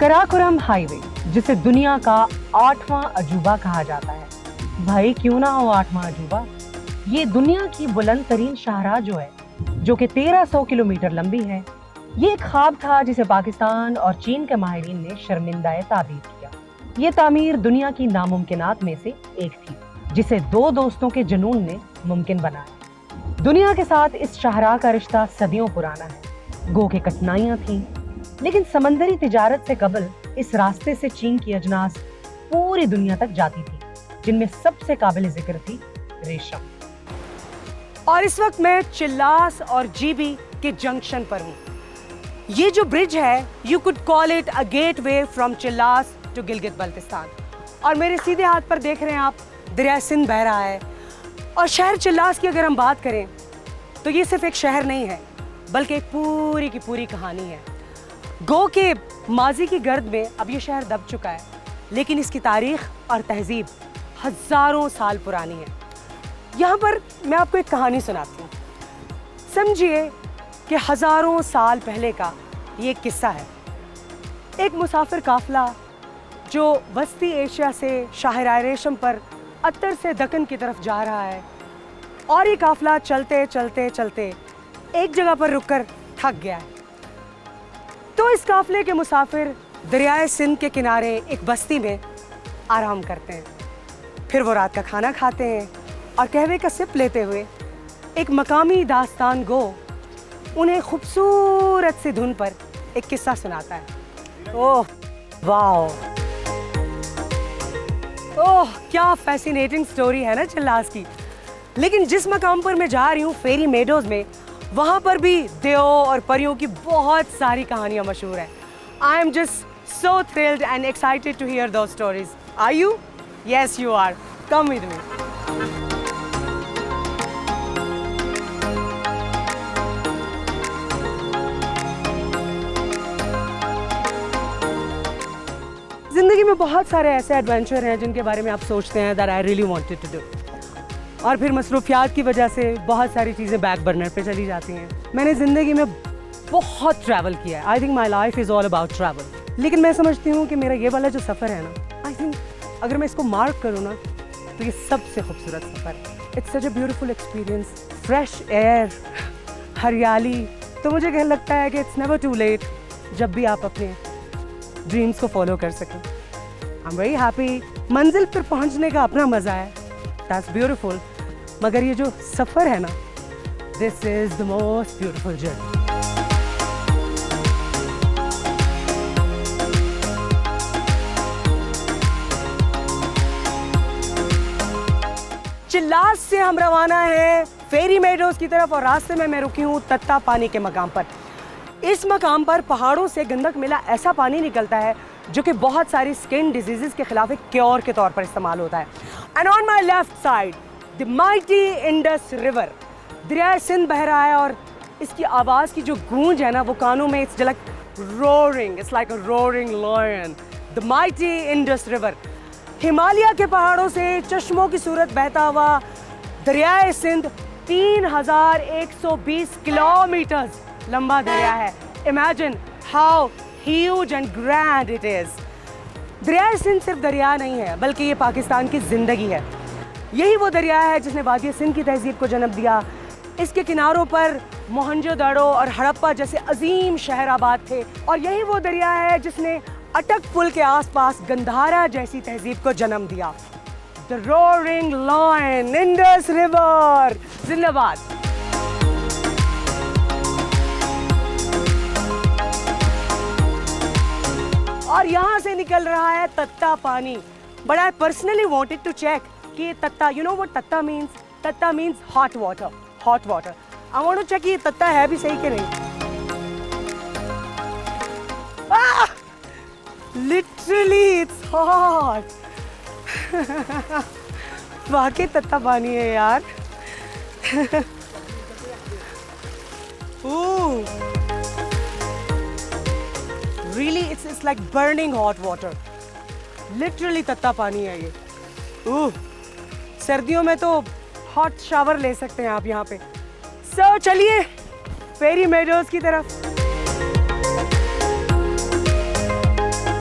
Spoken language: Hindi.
कराकोरम हाईवे, जिसे दुनिया का 8वां अजूबा कहा जाता है। भाई क्यों ना हो 8वां अजूबा। ये दुनिया की बुलंद तरीन शाहराह जो है, जो कि 1300 किलोमीटर लंबी है। ये एक ख्वाब था जिसे पाकिस्तान और चीन के माहिरीन ने शर्मिंदा ताबीर किया। ये तामीर दुनिया की नामुमकिनात में से एक थी, जिसे दो दोस्तों के जुनून ने मुमकिन बनाया। दुनिया के साथ इस शाहराह का रिश्ता सदियों पुराना है। गो के कठिनाइयां थीं, लेकिन समंदरी तिजारत से कबल इस रास्ते से चीन की अजनास पूरी दुनिया तक जाती थी, जिनमें सबसे काबिल जिक्र थी रेशम। और इस वक्त मैं चिल्लास और जीबी के जंक्शन पर हूँ। ये जो ब्रिज है, you could call it a gateway from Chilas to Gilgit Baltistan. और मेरे सीधे हाथ पर देख रहे हैं आप, दरिया सिंध बह रहा है। और शहर चिल्लास की अगर हम बात करें तो ये सिर्फ एक शहर नहीं है, बल्कि एक पूरी की पूरी कहानी है। गो के माजी की गर्द में अब ये शहर दब चुका है, लेकिन इसकी तारीख और तहजीब हजारों साल पुरानी है। यहाँ पर मैं आपको एक कहानी सुनाती हूँ। समझिए कि हजारों साल पहले का ये एक किस्सा है। एक मुसाफिर काफिला जो वस्ती एशिया से शाहराह रेशम पर अत्तर से दक्कन की तरफ जा रहा है, और ये काफिला चलते चलते चलते एक जगह पर रुककर थक गया है। तो इस काफिले के मुसाफिर दरियाए सिंध के किनारे एक बस्ती में आराम करते हैं। फिर वो रात का खाना खाते हैं और कहवे का सिप लेते हुए एक मकामी दास्तान गो उन्हें खूबसूरत सी धुन पर एक किस्सा सुनाता है। ओह वाओ, ओह क्या फैसिनेटिंग स्टोरी है ना चिल्लास की। लेकिन जिस मकाम पर मैं जा रही हूँ, फेरी मेडोज में, वहाँ पर भी देवों और परियों की बहुत सारी कहानियाँ मशहूर हैं। I am just so thrilled and excited to hear those stories. Are you? Yes you are. Come with me. जिंदगी में बहुत सारे ऐसे एडवेंचर हैं जिनके बारे में आप सोचते हैं that I really wanted to do, और फिर मसरूफियात की वजह से बहुत सारी चीज़ें बैक बर्नर पे चली जाती हैं। मैंने ज़िंदगी में बहुत ट्रैवल किया है। I think my life is all about travel. लेकिन मैं समझती हूँ कि मेरा ये वाला जो सफ़र है ना, आई थिंक अगर मैं इसको मार्क करूँ ना, तो ये सबसे खूबसूरत सफ़र है। It's such a beautiful experience, fresh air, हरियाली। तो मुझे कहने लगता है कि इट्स नेवर टू लेट जब भी आप अपने ड्रीम्स को फॉलो कर सकें। I am very happy. मंजिल पर पहुँचने का अपना मज़ा है, दैट्स ब्यूटीफुल। मगर ये जो सफ़र है ना, this is the most beautiful journey. Chilas से हम रवाना है फेरी मेडोज की तरफ, और रास्ते में मैं रुकी हूँ तत्ता पानी के मकाम पर। इस मकाम पर पहाड़ों से गंदक मिला ऐसा पानी निकलता है जो कि बहुत सारी स्किन डिजीज़ के खिलाफ एक क्योर के तौर पर इस्तेमाल होता है। And on my left side the mighty Indus river, दरिया सिंध बह रहा है, और इसकी आवाज़ की जो गूंज है ना, वो कानों में it's like roaring, it's like a roaring lion. The mighty Indus river, Himalaya के पहाड़ों से चश्मों की सूरत बहता हुआ दरियाए सिंध 3120 किलोमीटर लंबा दरिया है। Imagine how huge and grand it is. दरियाए सिंध सिर्फ दरिया नहीं है, बल्कि ये पाकिस्तान की ज़िंदगी है। यही वो दरिया है जिसने वादी सिंध की तहजीब को जन्म दिया। इसके किनारों पर मोहनजोदड़ो और हड़प्पा जैसे अजीम शहर आबाद थे, और यही वो दरिया है जिसने अटक पुल के आसपास गंधारा जैसी तहजीब को जन्म दिया। The roaring lion, Indus river, जिंदाबाद। और यहाँ से निकल रहा है तत्ता पानी। But I personally wanted to check कि तत्ता, यू नो व्हाट तत्ता मीन्स? तत्ता means hot water, hot water. I want to check ये तत्ता है भी सही कि नहीं। Literally it's hot. वाकई तत्ता पानी है यार। Really, it's like burning hot water. Literally तत्ता पानी है ये। सर्दियों में तो हॉट शावर ले सकते हैं आप यहाँ पे। चलिए फेरी मेडोज की तरफ।